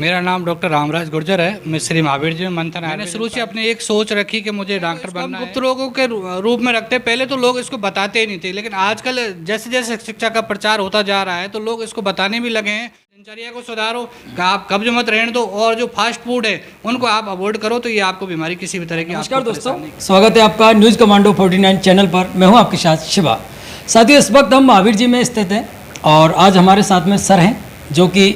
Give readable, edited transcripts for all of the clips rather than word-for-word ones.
मेरा नाम डॉक्टर रामराज गुर्जर है। मैं श्री महावीर जी में मंथन मैंने शुरू से अपनी एक सोच रखी कि मुझे डॉक्टर बनना है। गुप्त रोगों के रूप में रखते, पहले तो लोग इसको बताते ही नहीं थे, लेकिन आजकल जैसे जैसे शिक्षा का प्रचार होता जा रहा है तो लोग इसको बताने भी लगे हैं। दिनचर्या को सुधारो, आप कब्ज मत रहने दो, और जो फास्ट फूड है उनको आप अवॉइड करो, तो ये आपको बीमारी किसी भी तरह की। नमस्कार दोस्तों, स्वागत है आपका न्यूज़ कमांडो 49 चैनल पर। मैं हूं आपके साथ शिवा। साथियों, इस वक्त हम महावीर जी में स्थित हैं और आज हमारे साथ में सर हैं जो कि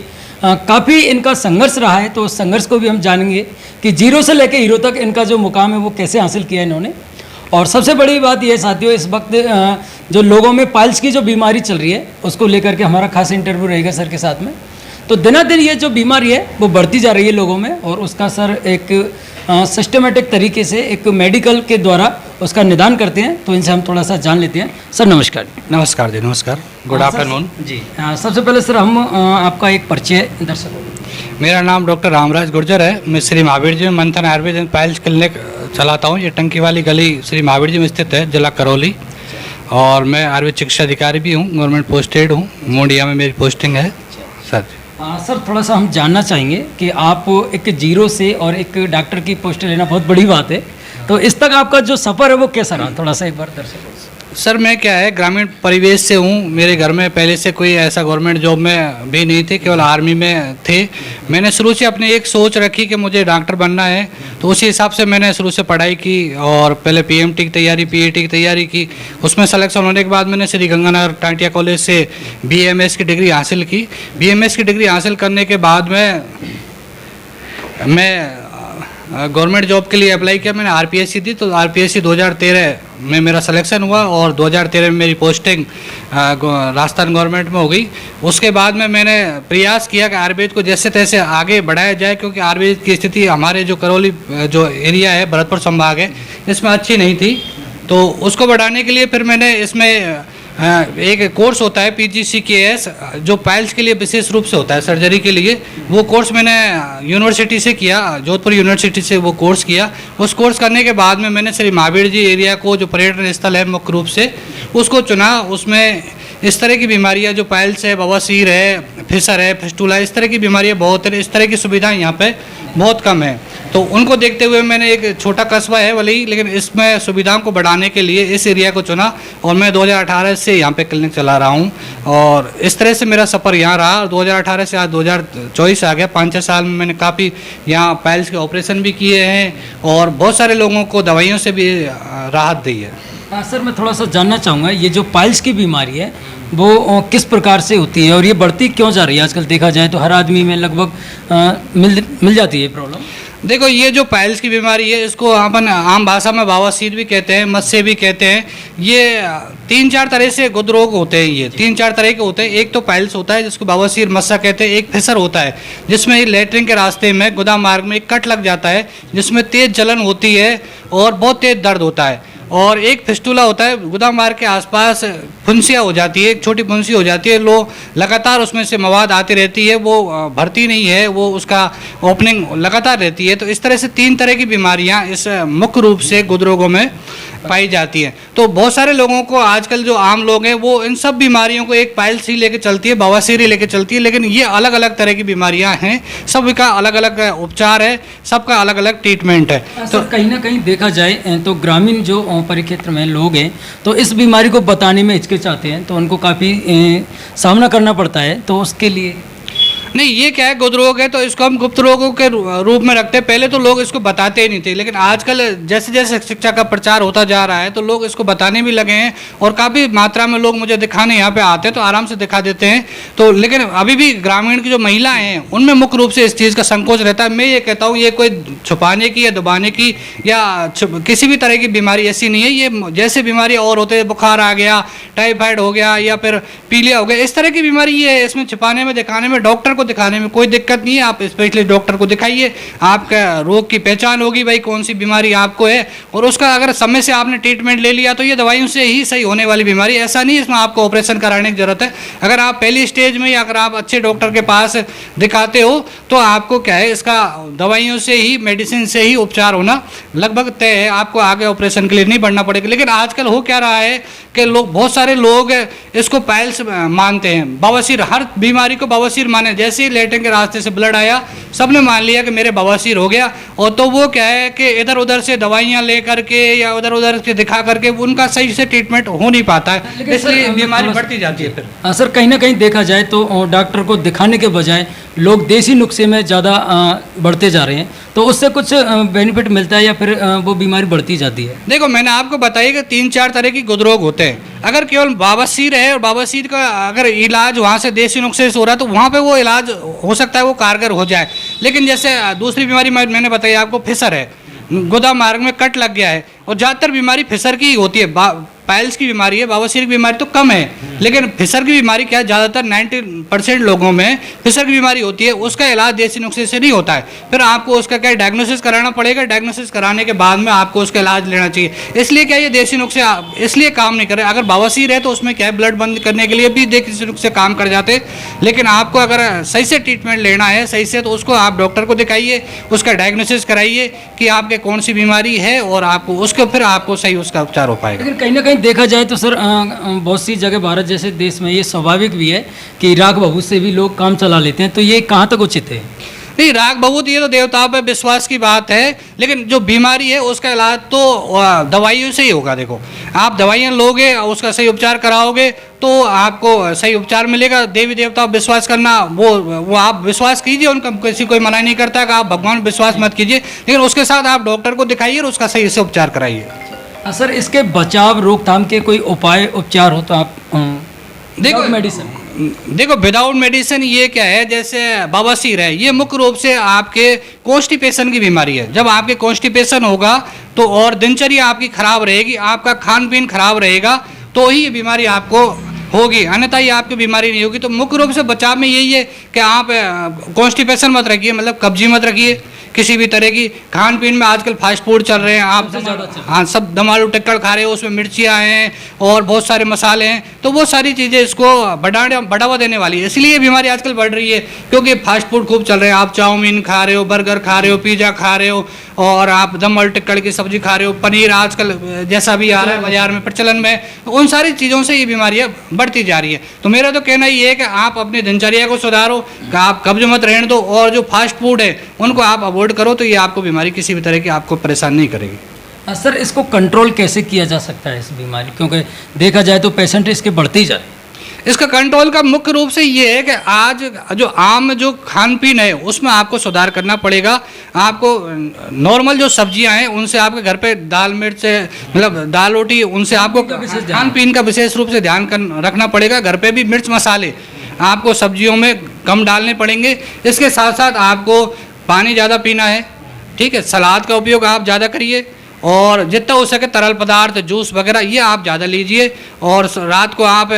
काफ़ी इनका संघर्ष रहा है, तो उस संघर्ष को भी हम जानेंगे कि जीरो से लेकर हीरो तक इनका जो मुकाम है वो कैसे हासिल किया इन्होंने। और सबसे बड़ी बात ये साथियों, इस वक्त जो लोगों में पाइल्स की जो बीमारी चल रही है उसको लेकर के हमारा खास इंटरव्यू रहेगा सर के साथ में। तो दिन ये जो बीमारी है वो बढ़ती जा रही है लोगों में, और उसका सर एक सिस्टमेटिक तरीके से एक मेडिकल के द्वारा उसका निदान करते हैं। तो इनसे हम थोड़ा सा जान लेते हैं। सर नमस्कार। नमस्कार जी, नमस्कार, गुड आफ्टरनून जी। सबसे पहले सर हम आपका एक परिचय दर्शकों को। मेरा नाम डॉक्टर रामराज गुर्जर है। मैं श्री महावीर जी में मंथन आयुर्वेद एंड पाइल्स क्लिनिक चलाता हूँ। ये टंकी वाली गली श्री महावीर जी में स्थित है, जिला करौली। और मैं आयुर्वेद चिकित्सा अधिकारी भी हूँ, गवर्नमेंट पोस्टेड हूँ, मोडिया में मेरी पोस्टिंग है सर। सर थोड़ा सा हम जानना चाहेंगे कि आप एक जीरो से और एक डॉक्टर की पोस्ट लेना बहुत बड़ी बात है, तो इस तक आपका जो सफ़र है वो कैसा रहा, थोड़ा सा एक बार दर्शकों। सर मैं क्या है, ग्रामीण परिवेश से हूँ। मेरे घर में पहले से कोई ऐसा गवर्नमेंट जॉब में भी नहीं थे, केवल आर्मी में थे। मैंने शुरू से अपनी एक सोच रखी कि मुझे डॉक्टर बनना है, तो उसी हिसाब से मैंने शुरू से पढ़ाई की और पहले पीएमटी की तैयारी, पीएटी की तैयारी की। उसमें सिलेक्शन होने के बाद मैंने श्री गंगानगर टाटिया कॉलेज से बीएमएस की डिग्री हासिल की। बीएमएस की डिग्री हासिल करने के बाद मैं गवर्नमेंट जॉब के लिए अप्लाई किया। मैंने आरपीएससी दी, तो आरपीएससी 2013 में मेरा सिलेक्शन हुआ और 2013 में मेरी पोस्टिंग राजस्थान गवर्नमेंट में हो गई। उसके बाद में मैंने प्रयास किया कि आयुर्वेद को जैसे तैसे आगे बढ़ाया जाए, क्योंकि आयुर्वेद की स्थिति हमारे जो करौली जो एरिया है, भरतपुर संभाग है, इसमें अच्छी नहीं थी। तो उसको बढ़ाने के लिए फिर मैंने इसमें एक कोर्स होता है PGCKS, जो पाइल्स के लिए विशेष रूप से होता है, सर्जरी के लिए। वो कोर्स मैंने यूनिवर्सिटी से किया, जोधपुर यूनिवर्सिटी से वो कोर्स किया। उस कोर्स करने के बाद में मैंने श्री महावीर जी एरिया को, जो पर्यटन स्थल है मुख्य रूप से, उसको चुना। उसमें इस तरह की बीमारियां, जो पाइल्स है, बवासीर है, फिशर है, फिस्टूला, इस तरह की बीमारियां बहुत है। इस तरह की सुविधाएं यहाँ पे बहुत कम है, तो उनको देखते हुए मैंने एक छोटा कस्बा है वही, लेकिन इसमें सुविधाओं को बढ़ाने के लिए इस एरिया को चुना और मैं 2018 से यहाँ पे क्लिनिक चला रहा हूँ। और इस तरह से मेरा सफ़र यहाँ रहा। और 2018 से आज 2024 आ गया। 5-6 साल में मैंने काफ़ी यहाँ पाइल्स के ऑपरेशन भी किए हैं और बहुत सारे लोगों को दवाइयों से भी राहत दी है। सर मैं थोड़ा सा जानना चाहूँगा, ये जो पाइल्स की बीमारी है वो किस प्रकार से होती है और ये बढ़ती क्यों जा रही है? आजकल देखा जाए तो हर आदमी में लगभग मिल जाती है प्रॉब्लम। देखो, ये जो पाइल्स की बीमारी है, इसको अपन आम भाषा में बवासीर भी कहते हैं, मत्स्य भी कहते हैं। ये 3-4 तरह से गुद रोग होते हैं। ये 3-4 तरह के होते हैं। एक तो पाइल्स होता है जिसको बवासीर मत्स्य कहते हैं। एक फिशर होता है जिसमें लैट्रिन के रास्ते में, गुदा मार्ग में एक कट लग जाता है, जिसमें तेज जलन होती है और बहुत तेज दर्द होता है। और एक फिस्टूला होता है, गुदा मार्ग के आसपास फुंसियाँ हो जाती है, एक छोटी फुंसी हो जाती है, लो लगातार उसमें से मवाद आती रहती है, वो भरती नहीं है, वो उसका ओपनिंग लगातार रहती है। तो इस तरह से 3 तरह की बीमारियां इस मुख्य रूप से गुद रोगों में पाई जाती हैं। तो बहुत सारे लोगों को, आजकल जो आम लोग हैं, वो इन सब बीमारियों को एक पाइल्स ही लेके चलती है, बवासीर ही लेके चलती है, लेकिन ये अलग अलग तरह की बीमारियां हैं। सबका अलग अलग उपचार है, सबका अलग अलग ट्रीटमेंट है। तो कहीं ना कहीं देखा जाए तो ग्रामीण जो परिक्षेत्र में लोग हैं तो इस बीमारी को बताने में हिचकिचाते हैं, तो उनको काफ़ी सामना करना पड़ता है। तो उसके लिए नहीं, ये क्या है, गुद रोग है, तो इसको हम गुप्त रोगों के रूप में रखते हैं। पहले तो लोग इसको बताते ही नहीं थे, लेकिन आजकल जैसे जैसे शिक्षा का प्रचार होता जा रहा है तो लोग इसको बताने भी लगे हैं और काफ़ी मात्रा में लोग मुझे दिखाने यहाँ पे आते हैं, तो आराम से दिखा देते हैं। तो लेकिन अभी भी ग्रामीण की जो महिलाएं हैं उनमें मुख्य रूप से इस चीज़ का संकोच रहता है। मैं ये कहता हूँ, ये कोई छुपाने की या दबाने की या किसी भी तरह की बीमारी ऐसी नहीं है। ये जैसे बीमारी और होते हैं, बुखार आ गया, टाइफाइड हो गया या फिर पीलिया हो गया, इस तरह की बीमारी ये है। इसमें छुपाने में, दिखाने में, डॉक्टर को दिखाने में कोई दिक्कत नहीं है। आप स्पेशलिस्ट डॉक्टर को दिखाइए, आपका रोग की पहचान होगी, भाई कौन सी बीमारी आपको है, और उसका अगर समय से आपने ट्रीटमेंट ले लिया तो ये दवाइयों से ही सही होने वाली बीमारी। ऐसा नहीं इसमें आपको ऑपरेशन कराने की जरूरत है। अगर आप पहली स्टेज में, या अगर आप अच्छे डॉक्टर के पास दिखाते हो तो आपको क्या है, इसका दवाइयों से ही, मेडिसिन से ही उपचार होना लगभग तय है। आपको आगे ऑपरेशन के लिए नहीं बढ़ना पड़ेगा। लेकिन आजकल हो क्या रहा है कि लोग, बहुत सारे लोग इसको पाइल्स मानते हैं, बवासीर, हर बीमारी को बवासीर माने। जैसे ही लेटरिन के रास्ते से ब्लड आया, सबने मान लिया कि मेरे बवासीर हो गया। और तो वो क्या है कि इधर उधर से दवाइयाँ ले करके या उधर उधर से दिखा करके उनका सही से ट्रीटमेंट हो नहीं पाता है, इसलिए बीमारी बढ़ती जाती है। फिर सर कहीं ना कहीं देखा जाए तो डॉक्टर को दिखाने के बजाय लोग देसी नुस्खे में ज़्यादा बढ़ते जा रहे हैं, तो उससे कुछ बेनिफिट मिलता है या फिर वो बीमारी बढ़ती जाती है? देखो, मैंने आपको बताया कि 3-4 तरह की गुदरोग होते हैं। अगर केवल बवासीर है और बवासीर का अगर इलाज वहाँ से देसी नुस्खे से हो रहा है तो वहाँ पे वो इलाज हो सकता है वो कारगर हो जाए। लेकिन जैसे दूसरी बीमारी मैंने बताई आपको, फिसर है, गुदा मार्ग में कट लग गया है, और ज़्यादातर बीमारी फिसर की ही होती है। पाइल्स की बीमारी है, बवासीर की बीमारी तो कम है, लेकिन फिसर की बीमारी क्या है, ज़्यादातर 90% लोगों में फिसर की बीमारी होती है। उसका इलाज देसी नुस्खे से नहीं होता है, फिर आपको उसका क्या डायग्नोसिस कराना पड़ेगा। डायग्नोसिस कराने के बाद में आपको उसका इलाज लेना चाहिए। इसलिए क्या ये देसी नुस्खे इसलिए काम नहीं कर रहे। अगर बवासीर है तो उसमें क्या है, ब्लड बंद करने के लिए भी देसी नुस्खे काम कर जाते, लेकिन आपको अगर सही से ट्रीटमेंट लेना है सही से, तो उसको आप डॉक्टर को दिखाइए, उसका डायग्नोसिस कराइए कि आपके कौन सी बीमारी है, और आपको उसके फिर आपको सही उसका उपचार हो पाएगा। लेकिन कहीं ना कहीं देखा जाए तो सर बहुत सी जगह भारत जैसे देश में ये स्वाभाविक भी है कि राग बहूत से भी लोग काम चला लेते हैं, तो ये कहाँ तक उचित है? नहीं, राग बहुत, ये तो देवताओं पर विश्वास की बात है, लेकिन जो बीमारी है उसका इलाज तो दवाइयों से ही होगा। देखो, आप दवाइयाँ लोगे, उसका सही उपचार कराओगे तो आपको सही उपचार मिलेगा। देवी देवता विश्वास करना, वो आप विश्वास कीजिए, उनका किसी कोई मना नहीं करता कि आप भगवान विश्वास मत कीजिए, लेकिन उसके साथ आप डॉक्टर को दिखाइए और उसका सही से उपचार कराइए। सर इसके बचाव रोकथाम के कोई उपाय उपचार हो तो आप देखो मेडिसिन देखो विदाउट मेडिसिन ये क्या है, जैसे बवासीर है, ये मुख्य रूप से आपके कॉन्स्टिपेशन की बीमारी है। जब आपके कॉन्स्टिपेशन होगा तो और दिनचर्या आपकी खराब रहेगी, आपका खान पीन खराब रहेगा, तो ही ये बीमारी आपको होगी, अन्यथा ये आपकी बीमारी नहीं होगी। तो मुख्य रूप से बचाव में यही है कि आप कॉन्स्टिपेशन मत रखिए, मतलब कब्जी मत रखिए किसी भी तरह की। खान पीन में आजकल फास्ट फूड चल रहे हैं, आप हाँ सब दमालू टिक्कड़ खा रहे हो, उसमें मिर्चियाँ हैं और बहुत सारे मसाले हैं, तो वो सारी चीज़ें इसको बढ़ावा देने वाली है। इसलिए ये बीमारी आजकल बढ़ रही है, क्योंकि फास्ट फूड खूब चल रहे हैं। आप चाउमीन खा रहे हो, बर्गर खा रहे हो, पिज़्ज़ा खा रहे हो, और आप दमालू टिक्कड़ की सब्जी खा रहे हो, पनीर आजकल जैसा भी आ रहा है बाजार में प्रचलन में, तो उन सारी चीज़ों से ये बीमारियाँ बढ़ती जा रही है। तो मेरा तो कहना ये है कि आप अपनी दिनचर्या को सुधारो, कि आप कब्ज मत रहने दो, और जो फास्ट फूड है उनको आप अवॉइड करो, तो ये आपको बीमारी किसी भी तरह की आपको परेशान नहीं करेगी। सर इसको कंट्रोल कैसे किया जा सकता है इस बीमारी, क्योंकि देखा जाए तो पेशेंट इसके बढ़ते ही जा रहे हैं? इसका कंट्रोल का मुख्य रूप से ये है कि आज जो आम जो खान पीन है उसमें आपको सुधार करना पड़ेगा। आपको नॉर्मल जो सब्जियां हैं उनसे, आपके घर पे दाल मिर्च मतलब दाल रोटी, उनसे आपको खान पीन का विशेष रूप से ध्यान रखना पड़ेगा। घर पे भी मिर्च मसाले आपको सब्जियों में कम डालने पड़ेंगे। इसके साथ साथ आपको पानी ज़्यादा पीना है, ठीक है। सलाद का उपयोग आप ज़्यादा करिए, और जितना हो सके तरल पदार्थ, जूस वगैरह ये आप ज़्यादा लीजिए, और रात को आप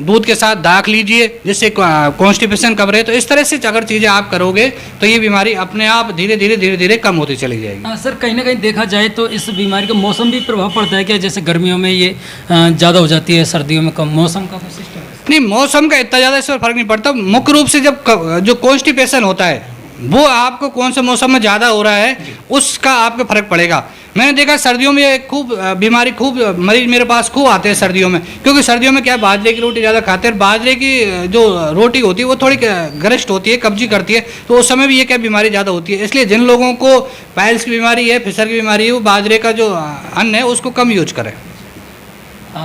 दूध के साथ दाख लीजिए, जिससे कॉन्स्टिपेशन कम रहे। तो इस तरह से अगर चीज़ें आप करोगे तो ये बीमारी अपने आप धीरे धीरे कम होती चली जाएगी। सर कहीं ना कहीं देखा जाए तो इस बीमारी का मौसम भी प्रभाव पड़ता है क्या? जैसे गर्मियों में ये ज़्यादा हो जाती है, सर्दियों में कम, मौसम का कोई सिस्टम है? नहीं, मौसम का इतना ज़्यादा इसमें फर्क नहीं पड़ता। मुख्य रूप से जब जो कॉन्स्टिपेशन होता है वो आपको कौन से मौसम में ज़्यादा हो रहा है उसका आपको फर्क पड़ेगा। मैंने देखा सर्दियों में खूब बीमारी, खूब मरीज मेरे पास खूब आते हैं सर्दियों में, क्योंकि सर्दियों में क्या है, बाजरे की रोटी ज़्यादा खाते हैं। बाजरे की जो रोटी होती है वो थोड़ी गरिष्ठ होती है, कब्जी करती है, तो उस समय भी ये क्या बीमारी ज़्यादा होती है। इसलिए जिन लोगों को पाइल्स की बीमारी है, फिसर की बीमारी है, वो बाजरे का जो अन्न है उसको कम यूज करें।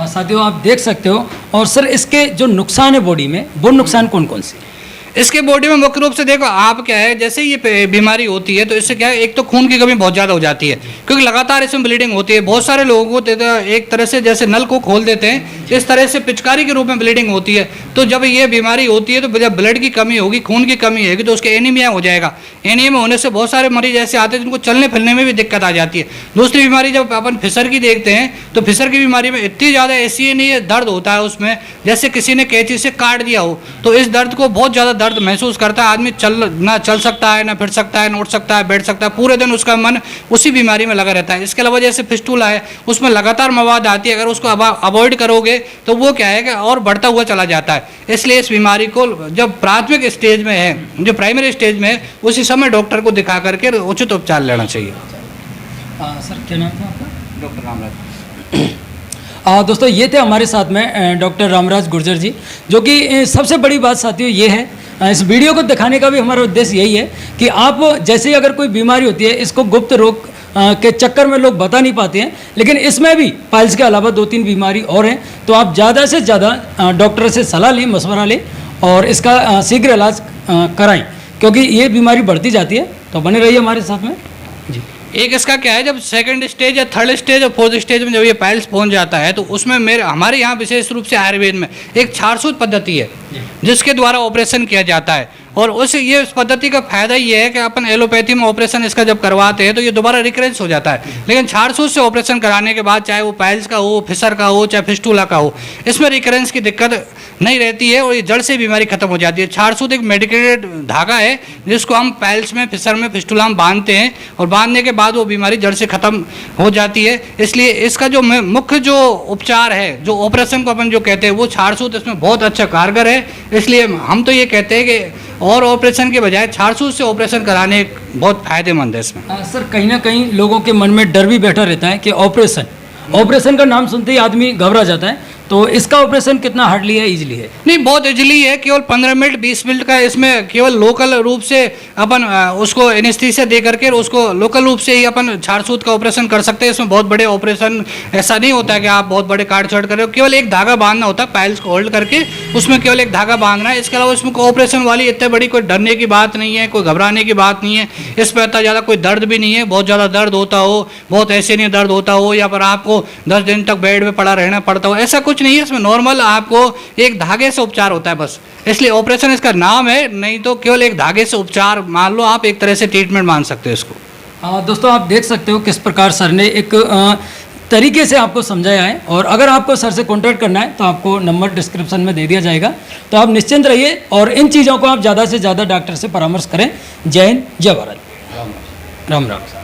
साथियों आप देख सकते हो। और सर इसके जो नुकसान है बॉडी में, वो नुकसान कौन कौन से? इसके बॉडी में मुख्य रूप से देखो, आप क्या है, जैसे ये बीमारी होती है तो इससे क्या है, एक तो खून की कमी बहुत ज़्यादा हो जाती है, क्योंकि लगातार इसमें ब्लीडिंग होती है। बहुत सारे लोगों को एक तरह से जैसे नल को खोल देते हैं, इस तरह से पिचकारी के रूप में ब्लीडिंग होती है। तो जब ये बीमारी होती है तो जब ब्लड की कमी होगी, खून की कमी होगी, तो उसके एनीमिया हो जाएगा। एनीमिया होने से बहुत सारे मरीज ऐसे आते हैं जिनको चलने फिरने में भी दिक्कत आ जाती है। दूसरी बीमारी जब अपन फिसर की देखते हैं तो फिसर की बीमारी में इतनी ज़्यादा ऐसी नहीं है, दर्द होता है उसमें, जैसे किसी ने कैंची से काट दिया हो, तो इस दर्द को बहुत ज़्यादा दर्द महसूस करता है आदमी। ना चल सकता है, ना फिर सकता है, ना उठ सकता है, बैठ सकता है, पूरे दिन उसका मन उसी बीमारी में लगा रहता है। इसके अलावा जैसे फिस्टूला है, उसमें लगातार मवाद आती है, अगर उसको अवॉइड करोगे तो वो क्या है कि और बढ़ता हुआ चला जाता है। इसलिए इस बीमारी को जब प्राथमिक स्टेज में है, जो प्राइमरी स्टेज में है, उसी समय डॉक्टर को दिखा करके उचित उपचार लेना चाहिए। सर क्या नाम था आपका? डॉक्टर रामराज। दोस्तों ये थे हमारे साथ में डॉक्टर रामराज गुर्जर जी, जो कि सबसे बड़ी बात साथियों ये है, इस वीडियो को दिखाने का भी हमारा उद्देश्य यही है कि आप जैसे ही अगर कोई बीमारी होती है, इसको गुप्त रोग के चक्कर में लोग बता नहीं पाते हैं, लेकिन इसमें भी पाइल्स के अलावा 2-3 बीमारी और हैं, तो आप ज़्यादा से ज़्यादा डॉक्टर से सलाह लें, मशवरा लें और इसका शीघ्र इलाज कराएं, क्योंकि ये बीमारी बढ़ती जाती है। तो बने रहिए हमारे साथ में जी। एक इसका क्या है, जब सेकंड स्टेज या थर्ड स्टेज और फोर्थ स्टेज में जब ये पाइल्स पहुंच जाता है, तो उसमें हमारे यहाँ विशेष रूप से आयुर्वेद में एक छारसूत पद्धति है जिसके द्वारा ऑपरेशन किया जाता है। और इस पद्धति का फायदा ये है कि अपन एलोपैथी में ऑपरेशन इसका जब करवाते हैं तो ये दोबारा रिकरेंस हो जाता है, लेकिन छारसूत से ऑपरेशन कराने के बाद चाहे वो पाइल्स का हो, फिशर का हो, चाहे फिस्टूला का हो, इसमें रिकरेंस की दिक्कत नहीं रहती है और ये जड़ से बीमारी खत्म हो जाती है। छारसूत एक मेडिकेटेड धागा है जिसको हम पाइल्स में, फिशर में, फिस्टूला में बांधते हैं और बांधने के बाद वो बीमारी जड़ से खत्म हो जाती है। इसलिए इसका जो मुख्य जो उपचार है, जो ऑपरेशन को अपन जो कहते हैं, वो छारसूत इसमें बहुत अच्छा कारगर है। इसलिए हम तो ये कहते हैं कि और ऑपरेशन के बजाय छारसूत से ऑपरेशन कराने बहुत फायदेमंद है इसमें। सर कहीं ना कहीं लोगों के मन में डर भी बैठा रहता है कि ऑपरेशन का नाम सुनते ही आदमी घबरा जाता है, तो इसका ऑपरेशन कितना हार्डली है, इजीली है? नहीं, बहुत इजीली है। केवल 15 मिनट 20 मिनट का इसमें केवल लोकल रूप से अपन उसको एनेस्थीसिया दे करके उसको लोकल रूप से ही अपन छारसूत का ऑपरेशन कर सकते हैं। इसमें बहुत बड़े ऑपरेशन ऐसा नहीं होता है कि आप बहुत बड़े काट छाट कर रहे हो, केवल एक धागा बांधना होता है, पाइल्स को होल्ड करके उसमें केवल एक धागा बांधना है। इसके अलावा इसमें ऑपरेशन वाली इतने बड़ी कोई डरने की बात नहीं है, कोई घबराने की बात नहीं है। इसमें इतना ज़्यादा कोई दर्द भी नहीं है। बहुत ज़्यादा दर्द होता हो, बहुत ऐसे नहीं दर्द होता हो, या पर आपको 10 दिन तक बेड में पड़ा रहना पड़ता हो, ऐसा कुछ नहीं है। इसमें नॉर्मल आपको एक धागे से उपचार होता है बस, इसलिए ऑपरेशन इसका नाम है, नहीं तो केवल एक धागे से उपचार मान लो, आप एक तरह से ट्रीटमेंट मान सकते हो इसको। दोस्तों आप देख सकते हो किस प्रकार सर ने एक तरीके से आपको समझाया है, और अगर आपको सर से कॉन्टैक्ट करना है तो आपको नंबर डिस्क्रिप्शन में दे दिया जाएगा। तो आप निश्चिंत रहिए और इन चीज़ों को आप ज़्यादा से ज़्यादा डॉक्टर से परामर्श करें। जय हिंद, जय भारत, राम राम।